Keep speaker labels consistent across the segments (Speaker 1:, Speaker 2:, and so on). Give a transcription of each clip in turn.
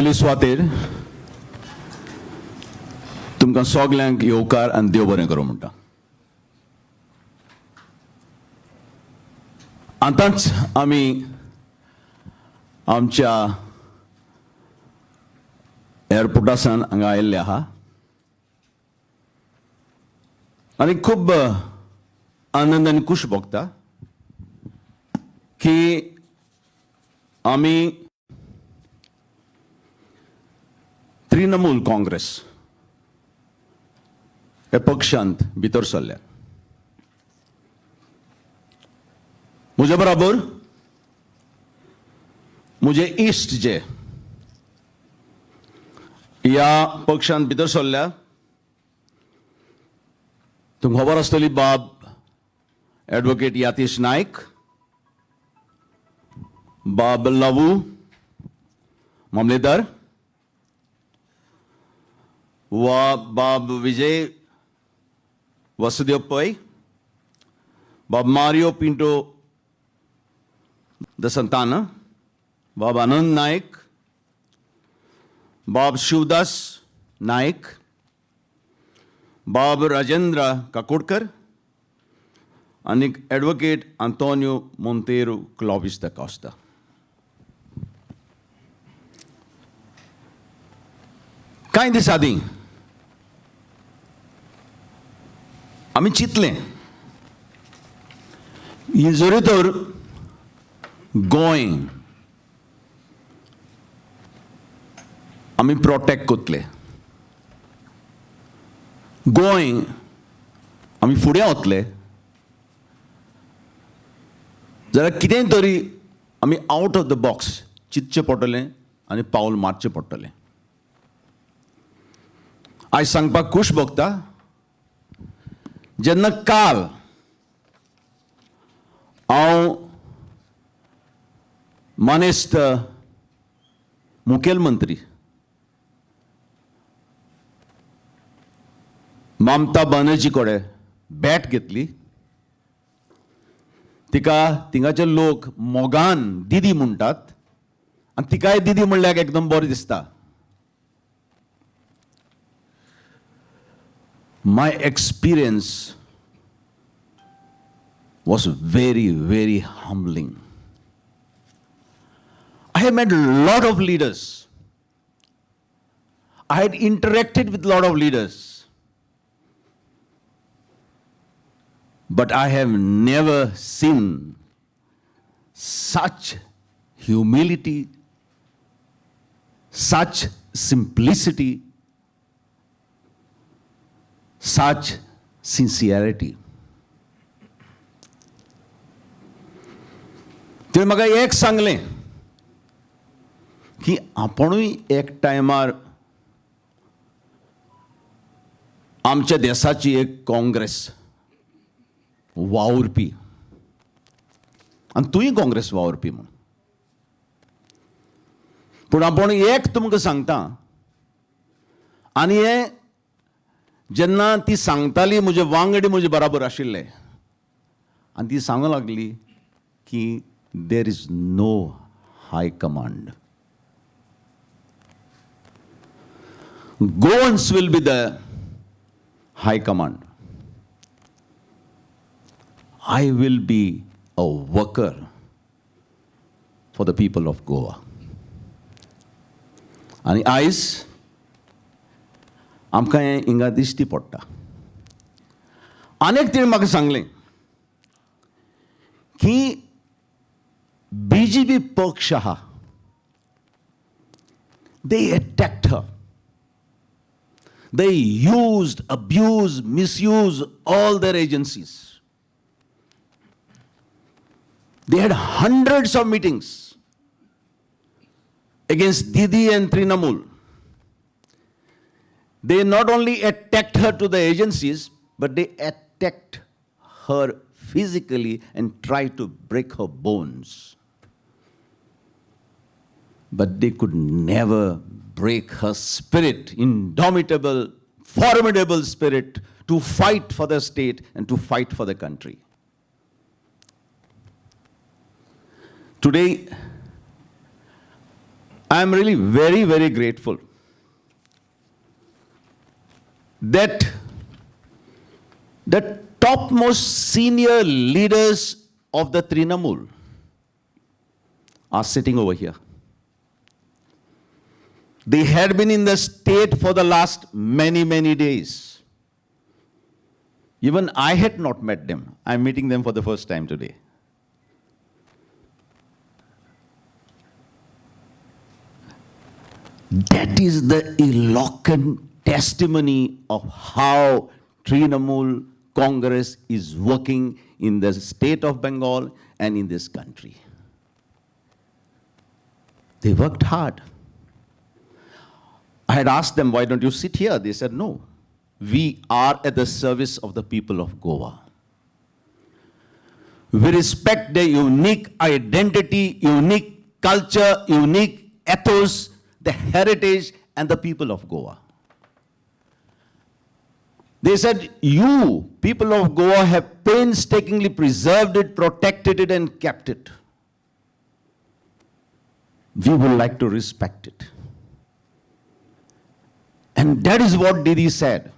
Speaker 1: पयली सुवातेर तुमकां सगल्यांक येवकार आनी देव बरें करूं म्हणटा. आतांच आमी आमच्या एअरपोर्टासान हांगा आयिल्ले आहा आनी खूब आनंद आनी खुश भोगता की आमी तृणमूल काँग्रेस हे पक्षांत भितर सरल्या. म्हजे बरोबर म्हजे इश्ट जे ह्या पक्षांत भितर सरल्या तुमकां खबर आसतली बाब एडवोकेट यातीश नायक, बाब लवू मामलेदार वा बाब विजय वसुदेव पै, बाब मारियो पिंटो द संताना, बाब आनंद नायक, बाब शिवदास नायक, बाब राजेंद्र काकोडकर आनी एडवोकेट आंतोनियो मोंतेरो क्लॉविस दा कॉस्टा. कांय दीस आदीं आमी चिंतलें ही जरी तर गोंय आमी प्रोटेक्ट करतले, गोंय आमी फुडें वतले, जाल्यार कितेंय तरी आमी आउट ऑफ द बॉक्स चिंतचें पडटलें आनी पावल मारचें पडटलें. आयज सांगपाक खूश भोगता जेन्ना काल हांव मानेस्त मुखेलमंत्री ममता बनर्जी कडेन बॅट घेतली, तिका थिंगाचे लोक मोगान दिदी म्हणटात आनी तिकाय दिदी म्हणल्यार एकदम बरें दिसता. My experience was very, very humbling. I have met a lot of leaders. I had interacted with a lot of leaders. But I have never seen such humility, such simplicity, such sincerity. तुवें म्हाका एक सांगलें की आपुणूय एक टायमार आमच्या देशाची एक काँग्रेस वावुरपी आनी तुय काँग्रेस वावुरपी म्हूण. पूण आपूण एक तुमकां सांगता आनी हे जेन्ना ती सांगताली म्हजे वांगडी म्हजे बराबर आशिल्ले आनी ती सांगूं लागली की there is no high command, Goans will be the high command, I will be a worker for the people of Goa. आनी आयज आमकां हें हिंगा दिश्टी पडटा. आनीक तिणें म्हाका सांगलें की BJP पक्ष आहा they attacked her, they used, abused, misused all their agencies. They had hundreds of meetings against Didi and Trinamool. They not only attacked her to the agencies, but they attacked her physically and tried to break her bones. But they could never break her spirit, indomitable, formidable spirit to fight for the state and to fight for the country. Today, I am really very, very grateful that the topmost senior leaders of the Trinamool are sitting over here. They had been in the state for the last many, many days. Even I had not met them. I'm meeting them for the first time today. That is the eloquent testimony of how Trinamool Congress is working in the state of Bengal and in this country. They worked hard. I had asked them, why don't you sit here? They said, no, we are at the service of the people of Goa. We respect their unique identity, unique culture, unique ethos, the heritage, and the people of Goa. They said, you, people of Goa, have painstakingly preserved it, protected it, and kept it. We would like to respect it. And that is what Didi said.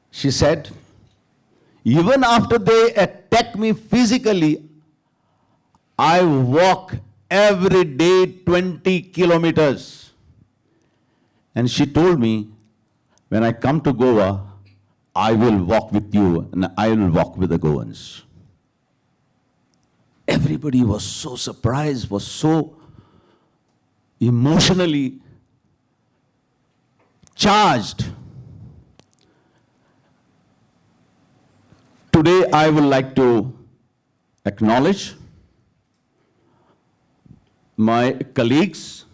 Speaker 1: She said, even after they attack me physically, I walk every day 20 kilometers. And she told me, when I come to Goa, I will walk with you and I will walk with the Goans. Everybody was so surprised, was so emotionally charged. Today, I would like to acknowledge my colleagues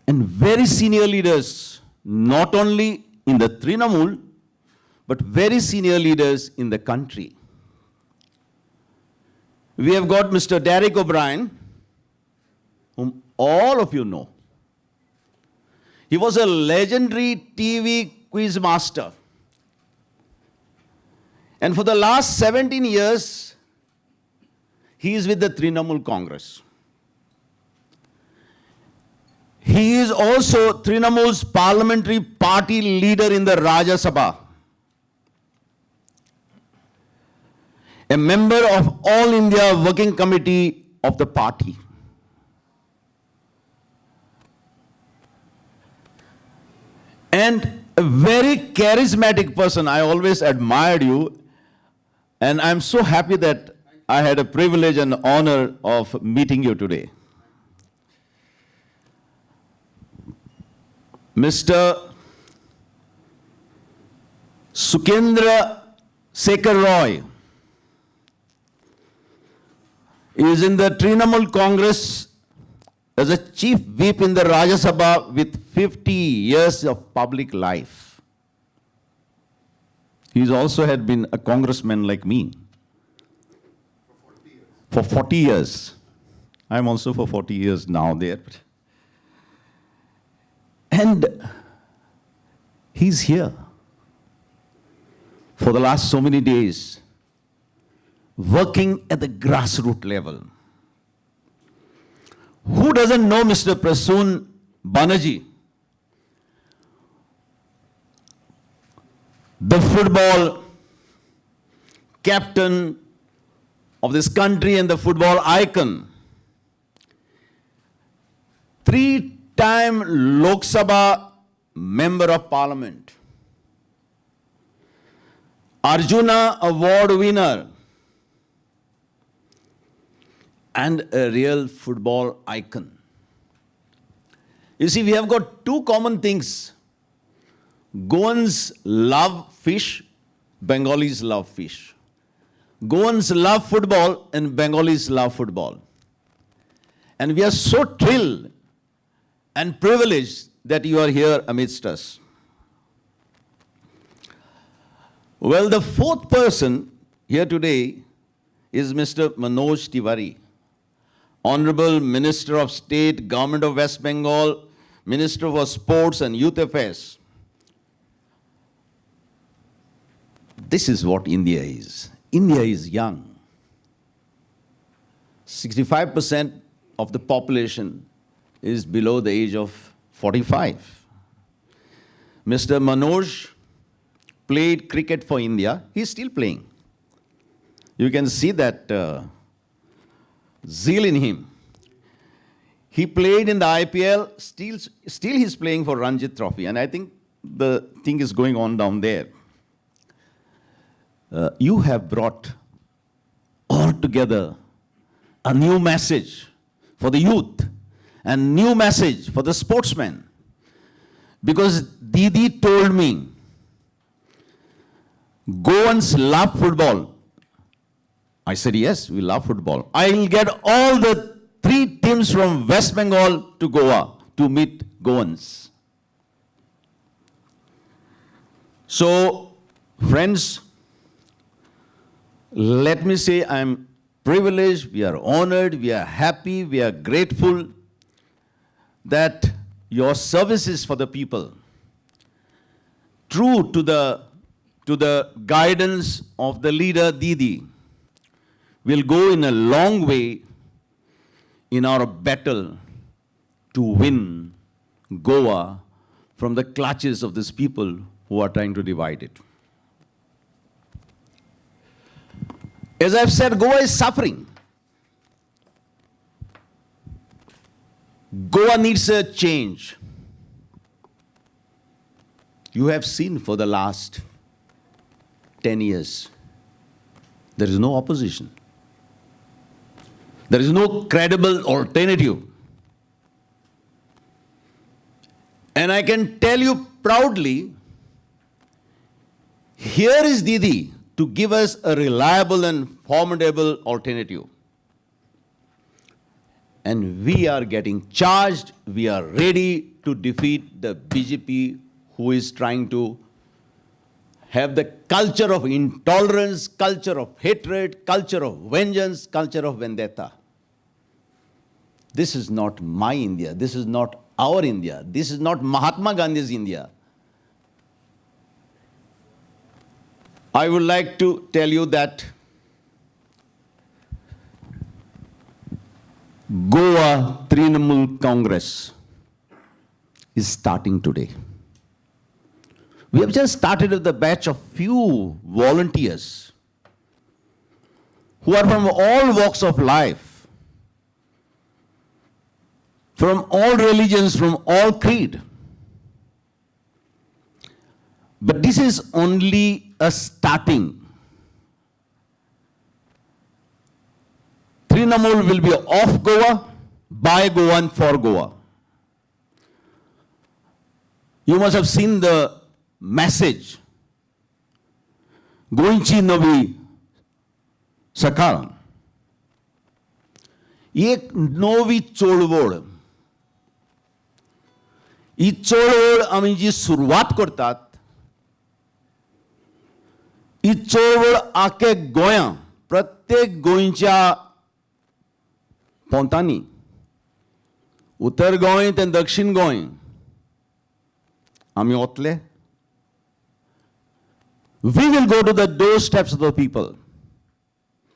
Speaker 1: and very senior leaders, not only in the Trinamool, but very senior leaders in the country. We have got Mr. Derek O'Brien, whom all of you know. He was a legendary TV quiz master. And for the last 17 years, he is with the Trinamool Congress. He is also Trinamool's parliamentary party leader in the Rajya Sabha. A member of All India Working Committee of the party. And a very charismatic person. I always admired you. And I'm so happy that I had a privilege and honor of meeting you today. Mr. Sukendra Sekhar Roy is in the Trinamool Congress as a chief whip in the Rajya Sabha with 50 years of public life. He's also had been a congressman like me. For 40 years. I'm also for 40 years now there. And he's here for the last so many days, working at the grassroots level. Who doesn't know Mr. Prasoon Banerjee? The football captain of this country and the football icon. 3-time Lok Sabha member of parliament. Arjuna award winner. And a real football icon. You see, we have got two common things. Goans love fish, Bengalis love fish. Goans love football and Bengalis love football. And we are so thrilled and privileged that you are here amidst us. Well, the fourth person here today is Mr. Manoj Tiwari, Honorable Minister of State, Government of West Bengal, Minister for Sports and Youth Affairs. This is what India is. India is young. 65% of the population is below the age of 45. Mr. Manoj played cricket for India. He's still playing. You can see that zeal in him. He played in the IPL, still he's playing for Ranjit Trophy, and I think the thing is going on down there. You have brought all together a new message for the youth and new message for the sportsmen. Because Didi told me, Goans love football. I said, yes, we love football. I will get all the 3 teams from West Bengal to Goa to meet Goans. So, friends, let me say I'm privileged, we are honored, we are happy, we are grateful that your services for the people, true to the guidance of the leader Didi, will go in a long way in our battle to win Goa from the clutches of these people who are trying to divide it. As I've said, Goa is suffering. Goa needs a change. You have seen for the last 10 years, there is no opposition. There is no credible alternative. And I can tell you proudly, here is Didi to give us a reliable and formidable alternative. And we are getting charged, we are ready to defeat the BJP who is trying to have the culture of intolerance, culture of hatred, culture of vengeance, culture of vendetta. This is not my India. This is not our India. This is not Mahatma Gandhi's India. I would like to tell you that Goa Trinamool Congress is starting today. We have just started with a batch of few volunteers who are from all walks of life, from all religions, from all creed. But this is only a starting. Trinamool will be of Goa, by Goa and for Goa. You must have seen the message. Goinchi Novi Sakal. एक नवी चळवळ. ही चळवळ आम्ही जी सुरुवात करतात, ही चळवळ आखे गोंया प्रत्येक गोंयच्या पोंतांनी, उत्तर गोंय ते दक्षिण गोंय आम्ही वतले. We will go to the doorsteps of the people.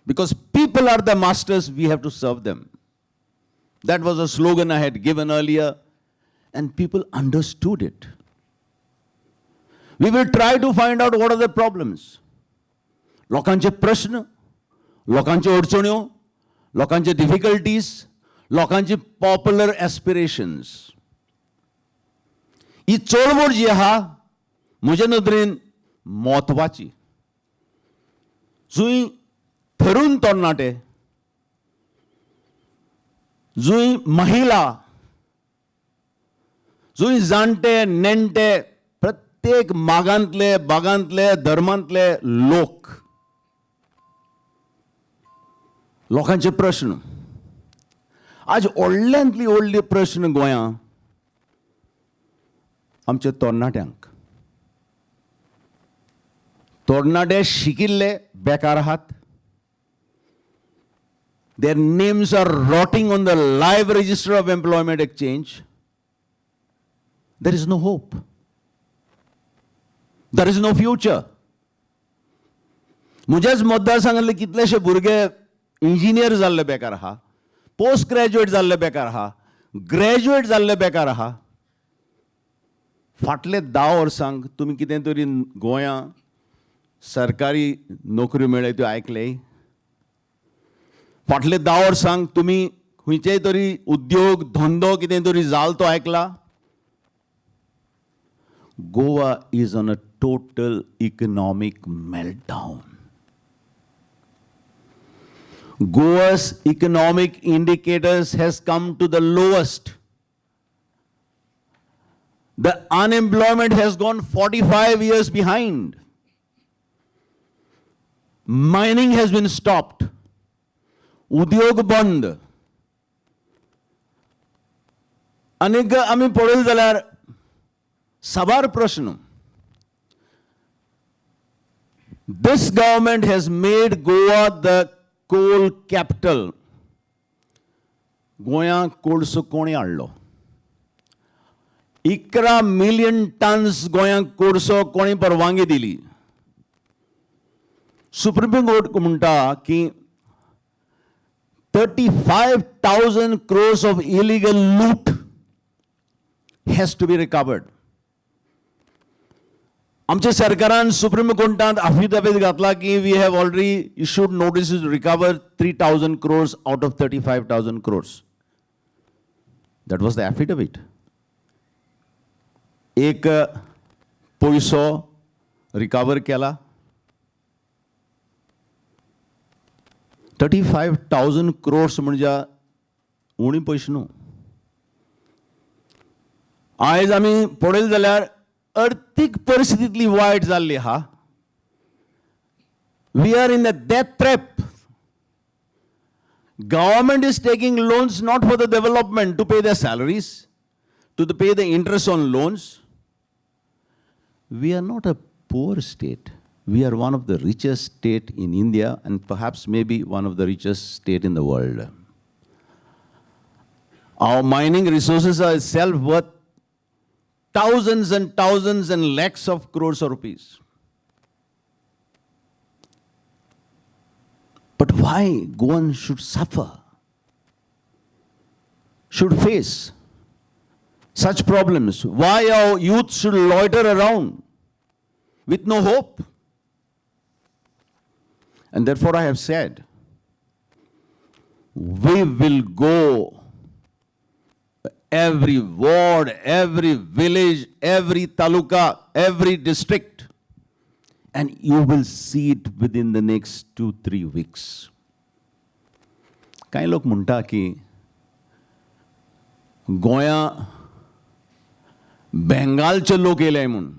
Speaker 1: Because people are the masters, we have to serve them. That was a slogan I had given earlier, and people understood it. We will try to find out what are the problems. लोकांचे प्रश्न, लोकांचे अडचण्यो, लोकांचे difficulties, लोकांचे popular aspirations. ही चळवळ जी आहा, म्हजे नदरेन म्हत्वाची. जुंय तरुण तरणाटे, जुंय महिला, जुंय जाणटे नेणटे, प्रत्येक मागांतले बागांतले धर्मांतले लोक, लोकांचे प्रश्न. आज व्हडल्यांतली व्हडली प्रश्न गोंयांत आमच्या तरणाट्यांक. तरणाटे शिकिल्ले बेकार आहात. Their names are rotting on the live register of employment exchange. There is no hope. There is no future. म्हज्याच मतदारसंघातले कितलेशे भुरगे इंजिनियर जाल्ले बेकार आहा. पोस्ट ग्रॅज्युएट जाल्ले बेकार आहा, ग्रॅज्युएट जाल्ले बेकार आहा. फाटले 10 वर्सांक तुमी कितें तरी गोंयां सरकारी नोकऱ्यो मेळ्ळ्यो त्यो आयकले? फाटले 10 वर्सांक तुमी खंयचेय तरी उद्योग धंदो कितें तरी जाल तो आयकला? Goa is on a total economic meltdown. Goa's economic indicators has come to the lowest. The unemployment has gone 45 years behind. Mining has been stopped. उद्योग बंद. अनेक आम्ही पळयलें जाल्यार साबार प्रश्न. This government has made Goa the coal capital. गोंयांक कोळसो कोणी हाडलो? 11 मिलियन टन्स गोंयांक कोळसो कोणी परवानगी दिली? सुप्रीम कोर्ट म्हणटा की 35,000 crores of illegal loot has to be recovered. आमच्या सरकारान सुप्रीम कोर्टात affidavit घातला की we have already issued notices to recover 3,000 crores out of 35,000 crores. That was the affidavit. एक पैसो रिकवर केला. 35,000 crores म्हणजे उणी पयशे न्हू. आयज आमी पळयलें जाल्यार अर्थीक परिस्थितींतली वायट जाल्ली आहा. We are in a death trap. Government is taking loans not for the development, to pay their salaries, to pay the interest on loans. We are not a poor state. We are one of the richest state in India and perhaps maybe one of the richest state in the world. Our mining resources are itself worth thousands and thousands and lakhs of crores of rupees. But why Goan should suffer? Should face such problems? Why our youth should loiter around with no hope? And therefore I have said, we will go every ward, every village, every taluka, every district, and you will see it within the next 2-3 weeks. काही लोक म्हणटा की गोंया बेंगालचे लोक येयले म्हणून.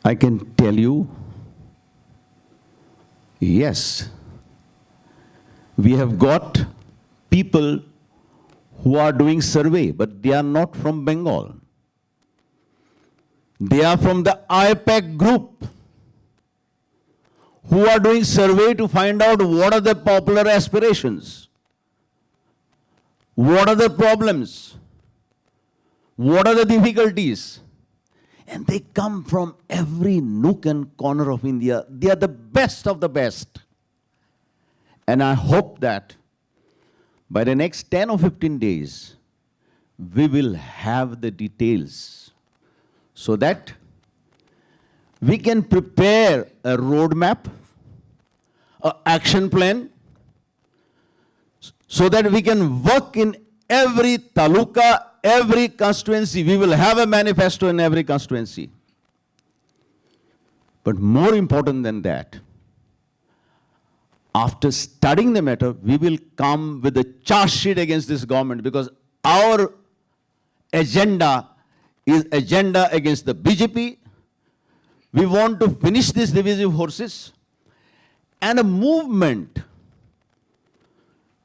Speaker 1: I can tell you, yes, we have got people who are doing survey, but they are not from Bengal. They are from the IPAC group who are doing survey to find out what are the popular aspirations, what are the problems, what are the difficulties. And they come from every nook and corner of India. They are the best of the best. And I hope that by the next 10 or 15 days, we will have the details so that we can prepare a roadmap, an action plan, so that we can work in every taluka, every constituency. We will have a manifesto in every constituency. But more important than that, after studying the matter, we will come with a charge sheet against this government, because our agenda is agenda against the BJP. We want to finish these divisive forces, and a movement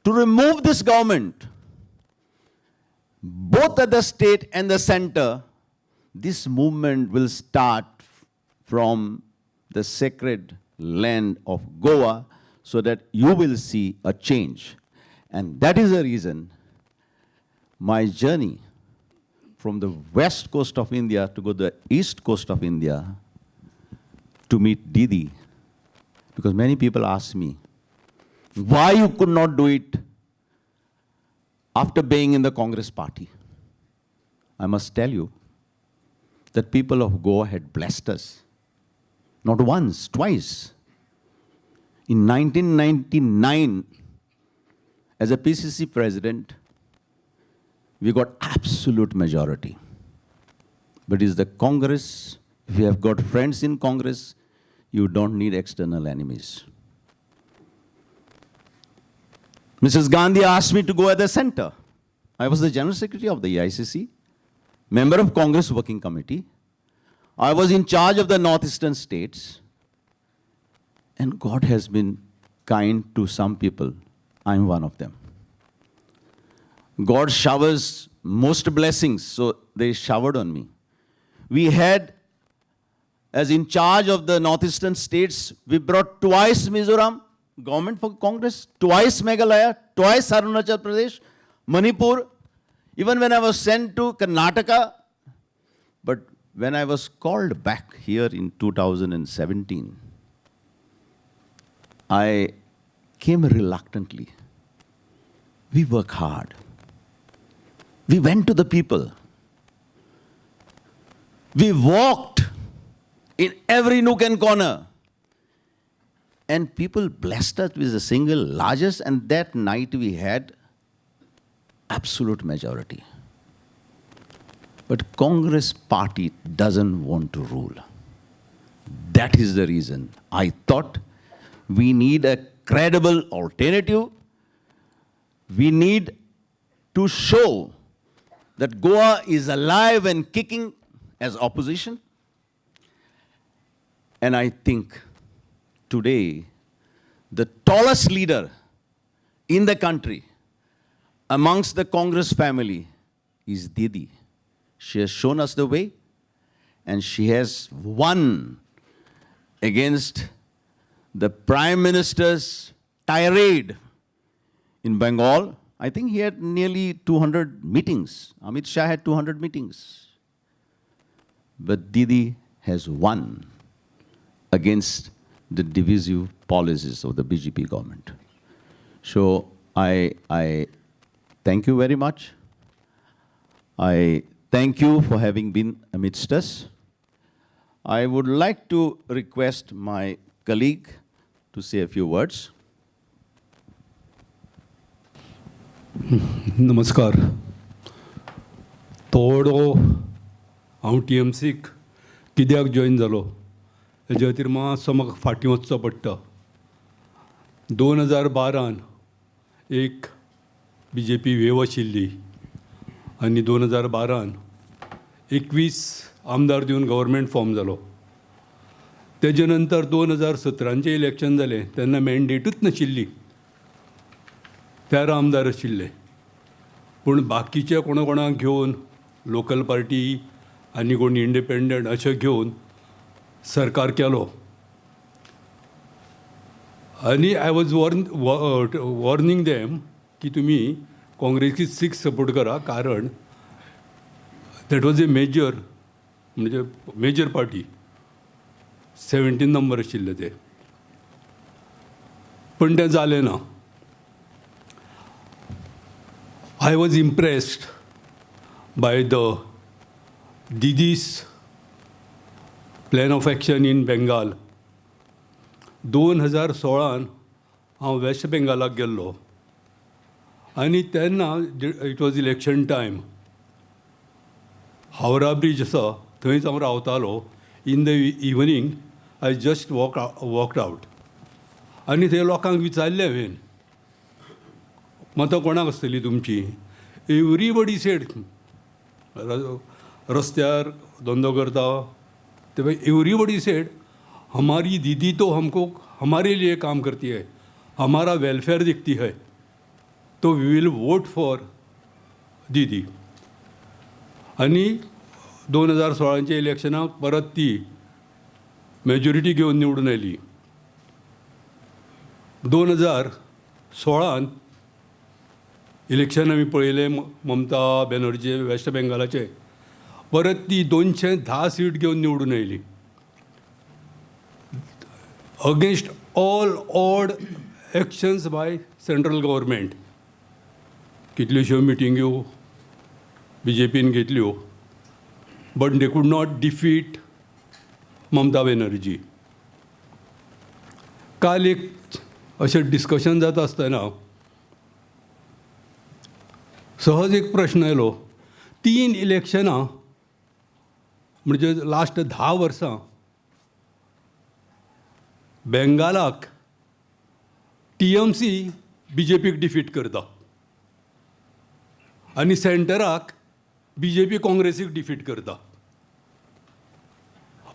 Speaker 1: to remove this government, both at the state and the center. This movement will start from the sacred land of Goa, so that you will see a change. And that is the reason my journey from the west coast of India to go to the east coast of India to meet Didi, Because many people ask me, why you could not do it after being in the Congress party? I must tell you that people of Goa had blessed us. Not once, twice. In 1999, as a PCC president, we got absolute majority. But it's the Congress, if you have got friends in Congress, you don't need external enemies. Mrs. Gandhi asked me to go at the center. I was the General Secretary of the EICC, member of Congress Working Committee. I was in charge of the northeastern states. And God has been kind to some people. I'm one of them. God showers most blessings, so they showered on me. We had, as in charge of the northeastern states, we brought twice Mizoram, government for Congress, twice Meghalaya, twice Arunachal Pradesh, Manipur, even when I was sent to Karnataka. But when I was called back here in 2017, I came reluctantly. We work hard. We went to the people. We walked in every nook and corner. And people blessed us with the single largest, and that night we had absolute majority. But Congress party doesn't want to rule. That is the reason I thought we need a credible alternative. We need to show that Goa is alive and kicking as opposition. And I think today, the tallest leader in the country amongst the Congress family is Didi. She has shown us the way, and she has won against the Prime Minister's tirade in Bengal. I think he had nearly 200 meetings. Amit Shah had 200 meetings. But Didi has won against the divisive policies of the BJP government. So I thank you very much. I thank you for having been amidst us. I would like to request my colleague to say a few words.
Speaker 2: नमस्कार. थोडो हांव TMCक कित्याक join जालो हेजे खातीर मातसो म्हाका फाटीं वचचो पडटा. 2012 एक BJP वेव आशिल्ली आनी 2012 21 आमदार दिवन गव्हर्मेंट फॉर्म जालो. तेजे नंतर 2017 इलेक्शन जालें तेन्ना मॅन्डेटूच नाशिल्ली. 13 आमदार आशिल्ले. पूण बाकीचे कोणाक घेवन लोकल पार्टी आनी कोण इंडिपेंडंट अशें घेवन सरकार केलो. आनी आय वॉज वॉर्निंग देम की तुमी काँग्रेसीक 6 सपोर्ट करा, कारण दॅट वॉज ए मेजर म्हणजे मेजर पार्टी. 17 नंबर आशिल्ले ते. पण तें जालें ना. I was impressed by the Didi's plan of action in Bengal. 2016 हांव वेस्ट बेंगालाक गेल्लो आनी तेन्ना it was election time. Howrah bridge आसा थंयच हांव रावतालो. In the evening I just walked out आनी थंय लोकांक विचारलें हांवें, मतां कोणाक आसतली तुमची? एवरीबडी सेड, रस्त्यार धंदो करता ते एवरीबडी सेड हमारी दीदी तो हमको हमारे लिए काम करती है, हमारा वेलफेयर देखती है, तो वी विल वोट फॉर दीदी. आनी 2016 इलेक्शनाक परत ती मेजॉरिटी घेवन निवडून आयली. 2016 इलेक्शन आमी पळयलें ममता बॅनर्जी वेस्ट बेंगालाचे, परत ती 210 सीट घेवन निवडून आयली. Against all odd actions by central government. कितल्योश्यो मिटिंग्यो BJPन घेतल्यो, but they could not defeat Mamata Banerjee. काल एक अशें डिस्कशन जाता आसतना सहज एक प्रश्न आयलो. 3 इलेक्शनां म्हणजे लास्ट 10 वर्सां बेंगालाक TMC BJPक डिफीट करता आनी सेंटराक BJP काँग्रेसीक डिफीट करता.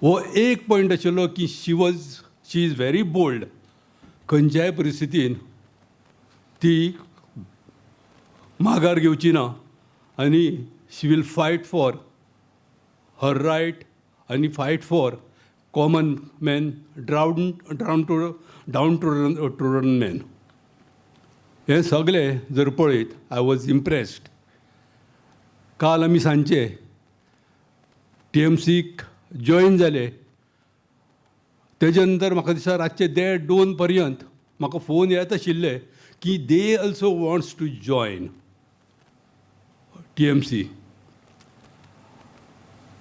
Speaker 2: हो एक पॉयंट आशिल्लो की शी इज व्हेरी बोल्ड. खंयच्याय परिस्थितीन ती माघार घेवची ना आनी she will fight for her right आनी fight for common man, down to man. हें सगळें जर पळयत आय वॉज इम्प्रेस्ड. काल आमी सांजचे TMCक जॉयन जाले. तेजे नंतर म्हाका दिसता रातचे 1:30-2 पर्यंत म्हाका फोन येत आशिल्ले की they also wants to join TMC.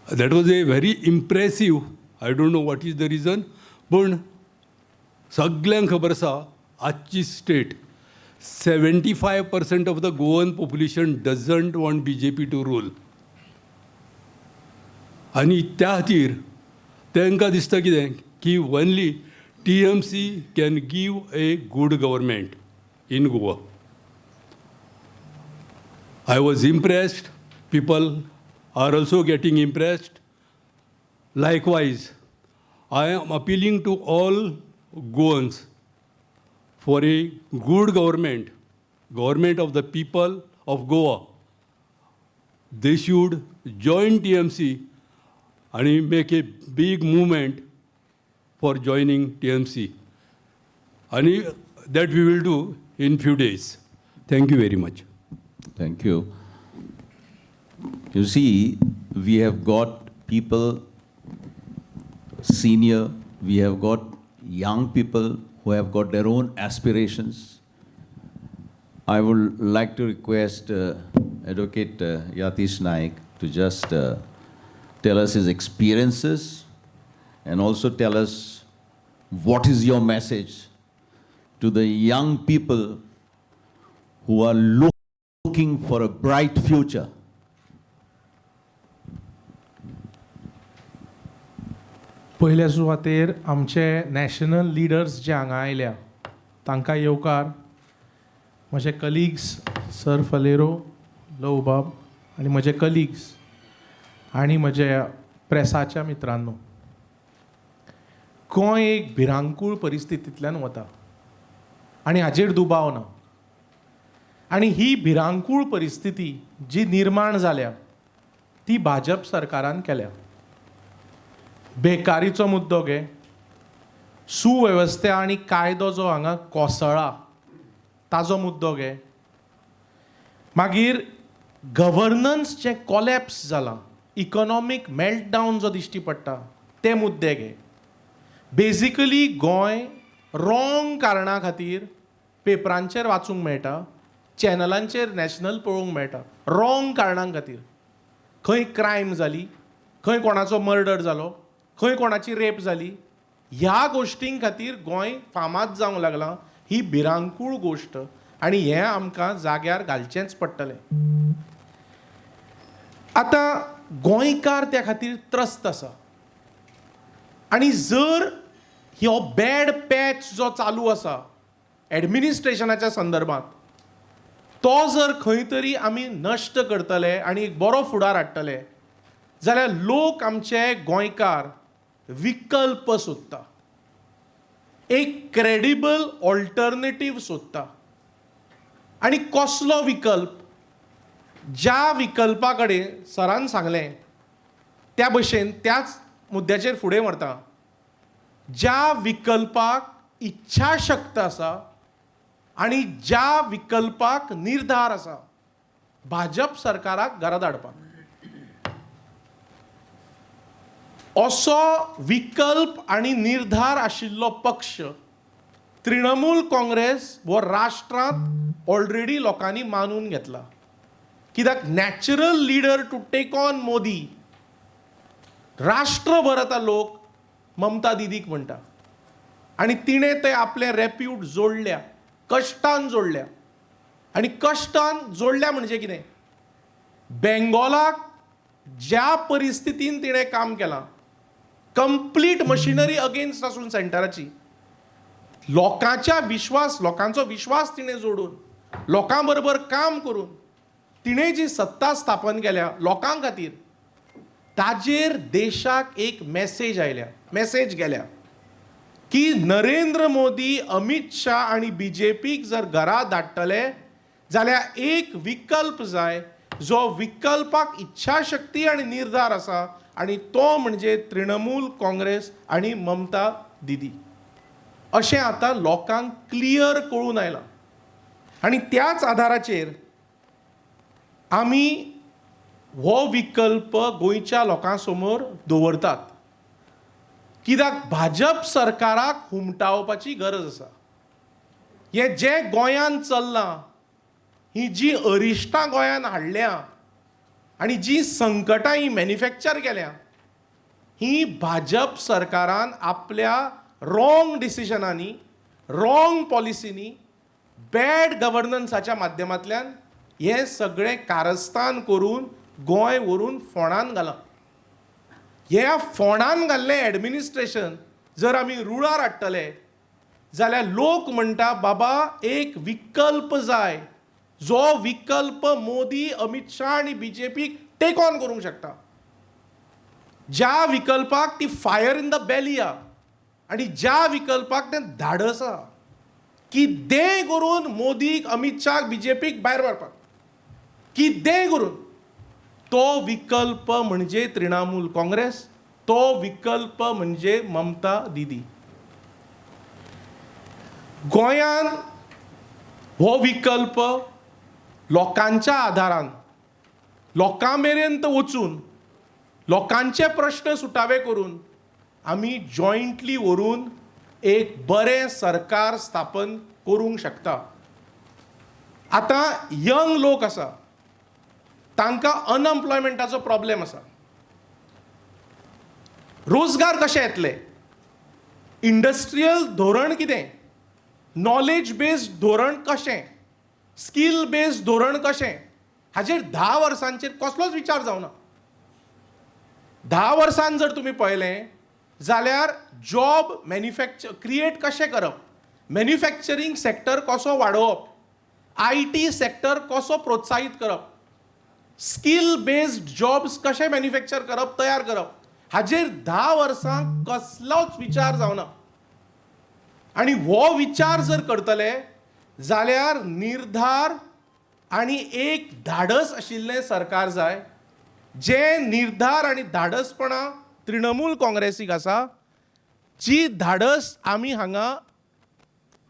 Speaker 2: That was a very impressive. I don't know what is the reason, पूण सगळ्यांक खबर आसा आजची state 75% of the Goan population doesn't want BJP to rule. आनी त्या खातीर तांकां दिसता कितें की only TMC can give a good government in Goa. I was impressed. People are also getting impressed. Likewise, I am appealing to all Goans for a good government of the people of Goa. They should join TMC and make a big movement for joining TMC. And that we will do in few days. Thank you very much.
Speaker 1: Thank you. You see, we have got people senior, we have got young people who have got their own aspirations. I would like to request Advocate Yatish Naik to just tell us his experiences and also tell us what is your message to the young people who are looking for a bright future.
Speaker 3: पयल्या सुवातेर आमचे national leaders जे हांगा आयल्या तांकां येवकार, म्हजे colleagues sir Faleiro, लवबाब आनी म्हजे कलिग्स आनी म्हजे प्रेसाच्या मित्रांनो, गोंय एक भिरांकूळ परिस्थितींतल्यान वता आनी हाचेर दुबाव ना. आनी ही भिरांकूळ परिस्थिती जी निर्माण जाल्या ती भाजप सरकारान केल्या. बेकारीचो मुद्दो घे, सुवेवस्था आनी कायदो जो हांगा कोसळ्ळा ताजो मुद्दो घे, मागीर गव्हर्नन्स जें कॉलॅप्स जालां, इकॉनॉमीक मेल्टडावन जो दिश्टी पडटा ते मुद्दे घे. बेजिकली गोंय रॉंग कारणां खातीर पेपरांचेर वाचूंक मेळटा, चॅनलांचेर नॅशनल पळोवंक मेळटा, रॉंग कारणां खातीर. खंय क्रायम जाली, खंय कोणाचो मर्डर जालो, खंय कोणाची रेप जाली, ह्या गोश्टीं खातीर गोंय फामाद जावंक लागलां. ही भिरांकूळ गोश्ट आनी हें आमकां जाग्यार घालचेंच पडटलें. आतां गोंयकार त्या खातीर त्रस्त आसा आनी जर हो बॅड पॅच जो चालू आसा एडमिनिस्ट्रेशनाच्या संदर्भांत तो जर खंय तरी आमी नश्ट करतले आनी एक बरो फुडार हाडटले जाल्यार लोक आमचे गोंयकार विकल्प सोदता, एक क्रेडिबल ऑल्टरनेटीव सोदता. आनी कसलो विकल्प? ज्या विकल्पा कडेन सरान सांगलें त्या भशेन त्याच मुद्द्याचेर फुडें व्हरता. ज्या विकल्पाक इच्छाशक्त आसा आनी ज्या विकल्पाक निर्धार आसा भाजप सरकाराक घरा धाडपाक. असो विकल्प आनी निर्धार आशिल्लो पक्ष तृणमूल काँग्रेस हो राष्ट्रांत ऑलरेडी लोकांनी मानून घेतला. कित्याक natural leader to take on Modi राष्ट्रभर आतां लोक ममता दिदीक म्हणटा. आनी तिणें ते आपले रेप्यूट जोडल्या, कश्टान जोडल्या. आनी कश्टान जोडल्या म्हणजे कितें? बेंगॉलाक ज्या परिस्थितीन तिणें काम केलां, कंप्लीट मशिनरी अगेन्स्ट आसून सेंटराची, लोकांचो विश्वास तिणें जोडून, लोकां बरोबर काम करून तिणें जी सत्ता स्थापन केल्या लोकां खातीर, ताजेर देशाक एक मेसेज गेल्या की नरेंद्र मोदी, अमित शाह आनी बीजेपीक जर घरा धाडटले जाल्यार एक विकल्प जाय, जो विकल्पाक इच्छाशक्ती आनी निर्धार आसा, आनी तो म्हणजे तृणमूल काँग्रेस आनी ममता दिदी. अशें आतां लोकांक क्लियर कळून आयलां. आनी त्याच आधाराचेर आमी हो विकल्प गोंयच्या लोकां समोर दवरतात. कित्याक भाजप सरकाराक हुमटावपाची गरज आसा. हें जें गोंयांत चल्लां, ही जी अरिश्टां गोंयांत हाडल्या आनी जी संकटां ही मॅन्युफॅक्चर केल्या, ही भाजप सरकारान आपल्या रॉंग डिसिजनांनी, रॉंग पॉलिसींनी, बॅड गव्हर्नन्साच्या माध्यमांतल्यान हें सगळें कारस्थान करून गोंय व्हरून फोंडान घालां. ह्या फोंडान घाल्लें एडमिनिस्ट्रेशन जर आमी रुळार हाडटले जाल्यार लोक म्हणटा बाबा एक विकल्प जाय, जो विकल्प मोदी, अमित शाह आनी बीजेपीक टेक ऑन करूंक शकता. ज्या विकल्पाक ती फायर इन द बेली आहा आनी ज्या विकल्पाक तें धाडस आहा कितेंय करून मोदीक, अमित शाह, बीजेपीक भायर मारपाक, कितेंय करून, तो विकल्प म्हणजे तृणमूल काँग्रेस, तो विकल्प म्हणजे ममता दिदी. गोंयान हो विकल्प लोकांच्या आधारान, लोकां मेरेन तो वचून, लोकांचे प्रश्न सुटावे करून आमी जॉयंटली व्हरून एक बरें सरकार स्थापन करूंक शकता. आतां यंग लोक आसा, तांकां अनएम्प्लॉयमेंटाचो प्रॉब्लेम आसा. रोजगार कशे येतले? इंडस्ट्रियल धोरण कितें? नॉलेज बेस्ड धोरण कशें? स्कील बेस्ड धोरण कशें? हाजेर 10 वर्सांचेर कसलोच विचार जावना. 10 वर्सान जर तुमी पळयलें जाल्यार जॉब क्रिएट कशें करप, मॅन्युफॅक्चरींग सेक्टर कसो वाडोवप, IT सेक्टर कसो प्रोत्साहीत करप, स्कील बेस्ड जॉब्स कशे मॅन्युफॅक्चर करप, तयार करप, हाजेर 10 वर्सां कसलोच विचार जावना. आनी हो विचार जर करतले जाल्यार निर्धार आनी एक धाडस आशिल्लें सरकार जाय. जे निर्धार आनी धाडसपणां तृणमूल काँग्रेसीक आसा, जी धाडस आमी हांगा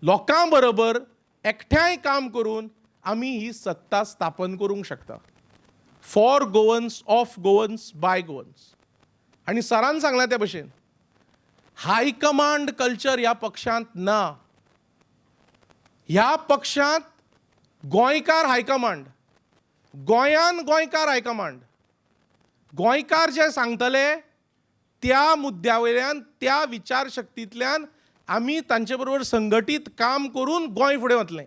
Speaker 3: लोकां बरोबर एकठांय काम करून आमी ही सत्ता स्थापन करूंक शकता. For Goans, of Goans, by Goans. आनी सरान सांगलां ते भशेन हायकमांड कल्चर ह्या पक्षांत ना. ह्या पक्षांत गोंयकार हायकमांड, गोंयान गोंयकार हायकमांड. गोंयकार जे सांगतले त्या मुद्द्या वयल्यान, त्या विचारशक्तींतल्यान आमी तांचे बरोबर संघटीत काम करून गोंय फुडें वतलें.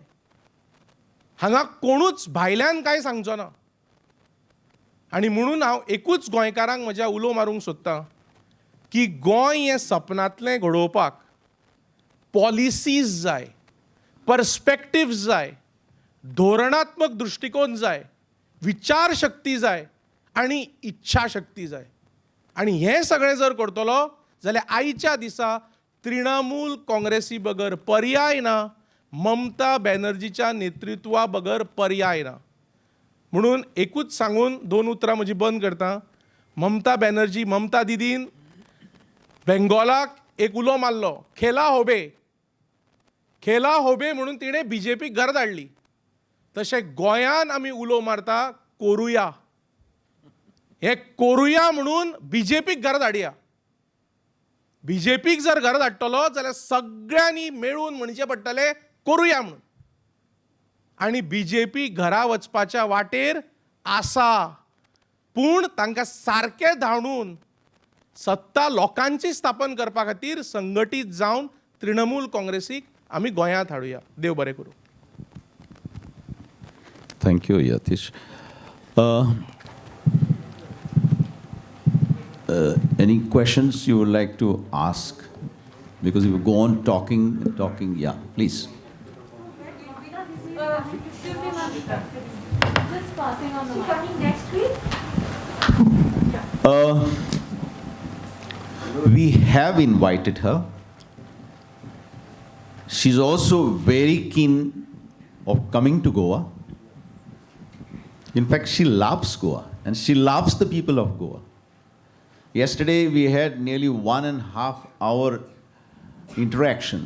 Speaker 3: हांगा कोणूच भायल्यान कांय सांगचो ना. आनी म्हणून हांव एकूच गोंयकारांक म्हज्या उलो मारूंक सोदतां की गोंय हें सपनांतलें घडोवपाक पॉलिसीज जाय, पर्स्पेक्टिव्स जाय, धोरणात्मक दृश्टिकोन जाय, विचारशक्ती जाय आनी इच्छाशक्ती जाय. आनी हें सगळें जर करतलो जाल्यार आयच्या दिसा तृणमूल काँग्रेसी बगर पर्याय ना, ममता बॅनर्जीच्या नेतृत्वा बगर पर्याय ना. म्हणून एकूच सांगून 2 उतरां म्हजी बंद करता. ममता बॅनर्जी, ममता दिदीन बेंगॉलाक एक उलो मारलो, खेला होबे. खेला होबे म्हणून तिणें बीजेपीक घर धाडली. तशें गोंयान आमी उलो मारता कोरुया. हे कोरुया म्हणून बीजेपीक घर धाडया. बीजेपीक जर घर धाडटलो जाल्यार सगळ्यांनी मेळून म्हणचे पडटले करुया म्हणून. आनी बीजेपी घरा वचपाच्या वाटेर आसा, पूण तांकां सारकें धांवडून सत्ता लोकांची स्थापन करपा खातीर संघटीत जावन तृणमूल काँग्रेसीक आमी गोंयांत हाडुया. देव बरें करूं.
Speaker 1: Thank you, Yatish. Any questions you would like to ask? Because if you go on talking, yeah, please.
Speaker 4: Just passing on the mic. Next week?
Speaker 1: We have invited her. She's also very keen of coming to Goa. In fact, she loves Goa and she loves the people of Goa. Yesterday, we had nearly 1.5 hour interaction.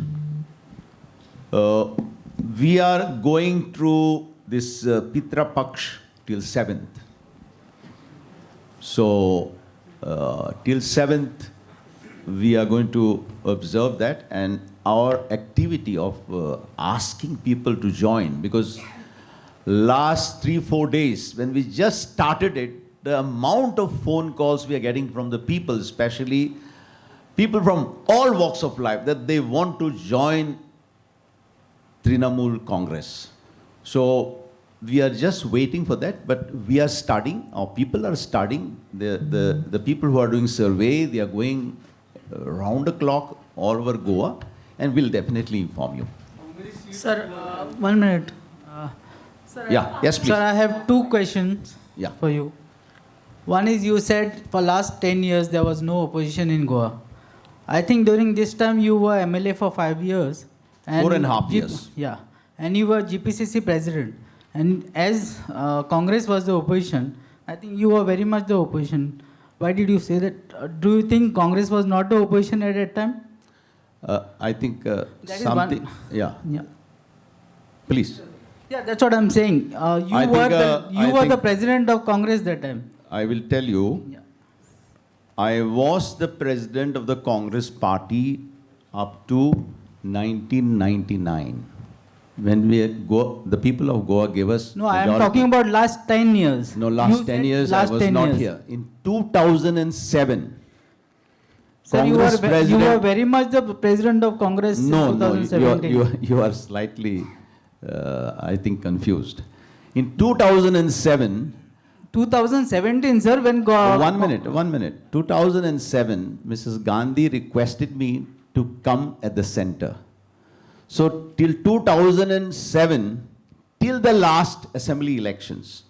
Speaker 1: We are going through this Pitra Paksh till 7th. So, till 7th, we are going to observe that, and our activity of asking people to join, because last 3-4 days, when we just started it, the amount of phone calls we are getting from the people, especially people from all walks of life, that they want to join Trinamool Congress. So we are just waiting for that, but we are studying. Our people are studying. The people who are doing survey, they are going round the clock all over Goa, and we'll definitely inform you.
Speaker 5: Sir, 1 minute. Sir,
Speaker 1: Yeah, yes, please.
Speaker 5: Sir, I have 2 questions
Speaker 1: Yeah.
Speaker 5: for you. One is, you said for last 10 years there was no opposition in Goa. I think during this time you were MLA for 5 years.
Speaker 1: 4.5 years.
Speaker 5: Yeah, and you were GPCC president. And as Congress was the opposition, I think you were very much the opposition. Why did you say that? Do you think Congress was not the opposition at that time?
Speaker 1: I think
Speaker 5: That is
Speaker 1: something.
Speaker 5: one-
Speaker 1: Yeah,
Speaker 5: Yeah.
Speaker 1: please.
Speaker 5: Yeah, that's what I'm saying. You
Speaker 1: I
Speaker 5: were
Speaker 1: think, I
Speaker 5: the
Speaker 1: think-
Speaker 5: president of Congress that time.
Speaker 1: I will tell you.
Speaker 5: Yeah.
Speaker 1: I was the president of the Congress party up to 1999. When the people of Goa gave us.
Speaker 5: No, I am
Speaker 1: majority.
Speaker 5: talking about last 10 years.
Speaker 1: No,
Speaker 5: You
Speaker 1: last
Speaker 5: said
Speaker 1: 10 years I
Speaker 5: last
Speaker 1: was
Speaker 5: 10
Speaker 1: not
Speaker 5: years.
Speaker 1: here. In 2007,
Speaker 5: Sir, you
Speaker 1: Congress
Speaker 5: were
Speaker 1: president.
Speaker 5: very much the president of Congress in
Speaker 1: No,
Speaker 5: 2017.
Speaker 1: you are slightly, I think, confused. In 2007,
Speaker 5: 2017, sir, when
Speaker 1: one minute. 2007, Mrs. Gandhi requested me to come at the center. So till 2007, till the last assembly elections,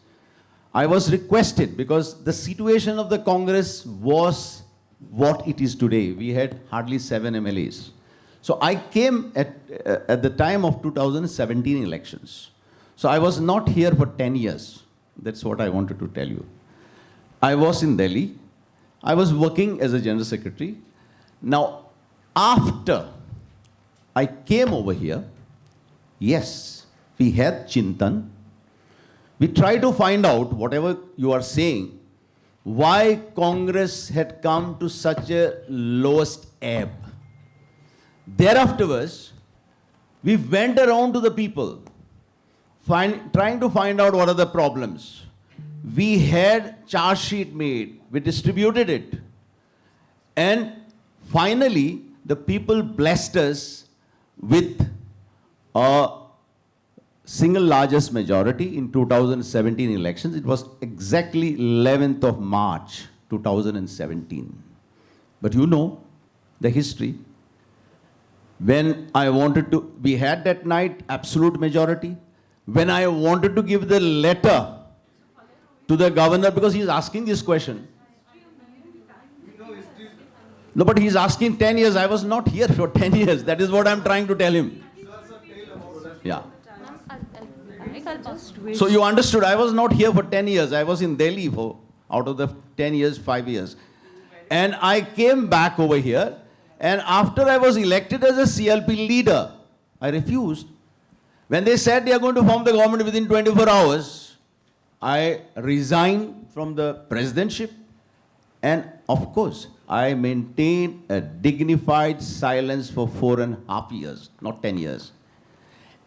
Speaker 1: I was requested, because the situation of the Congress was what it is today. We had hardly 7 MLAs. So I came at the time of 2017 elections. So I was not here for 10 years. That's what I wanted to tell you. I was in Delhi. I was working as a general secretary. Now, after I came over here, yes, we had Chintan. We tried to find out, whatever you are saying, why Congress had come to such a lowest ebb. Thereafter, we went around to the people, trying to find out what are the problems. We had charge sheet made, we distributed it, and finally the people blessed us with a single largest majority in 2017 elections. It was exactly 11th of March 2017. But you know the history. When I wanted to, we had that night absolute majority. When I wanted to give the letter to the governor, because he is asking this question. No, but he's asking 10 years. I was not here for 10 years. That is what I'm trying to tell him. Yeah.
Speaker 4: I'll just wait.
Speaker 1: So you understood, I was not here for 10 years. I was in Delhi for, out of the 10 years, 5 years. And I came back over here. And after I was elected as a CLP leader, I refused. When they said they are going to form the government within 24 hours, I resigned from the presidentship. And of course, I maintained a dignified silence for 4.5 years, not 10 years.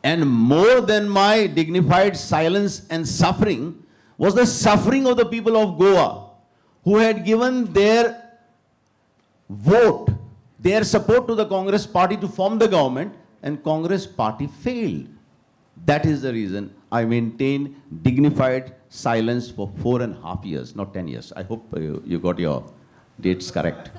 Speaker 1: And more than my dignified silence and suffering was the suffering of the people of Goa, who had given their vote, their support to the Congress party to form the government, and Congress party failed. That is the reason I maintained dignified silence for 4.5 years, not 10 years. I hope you got your dates correct.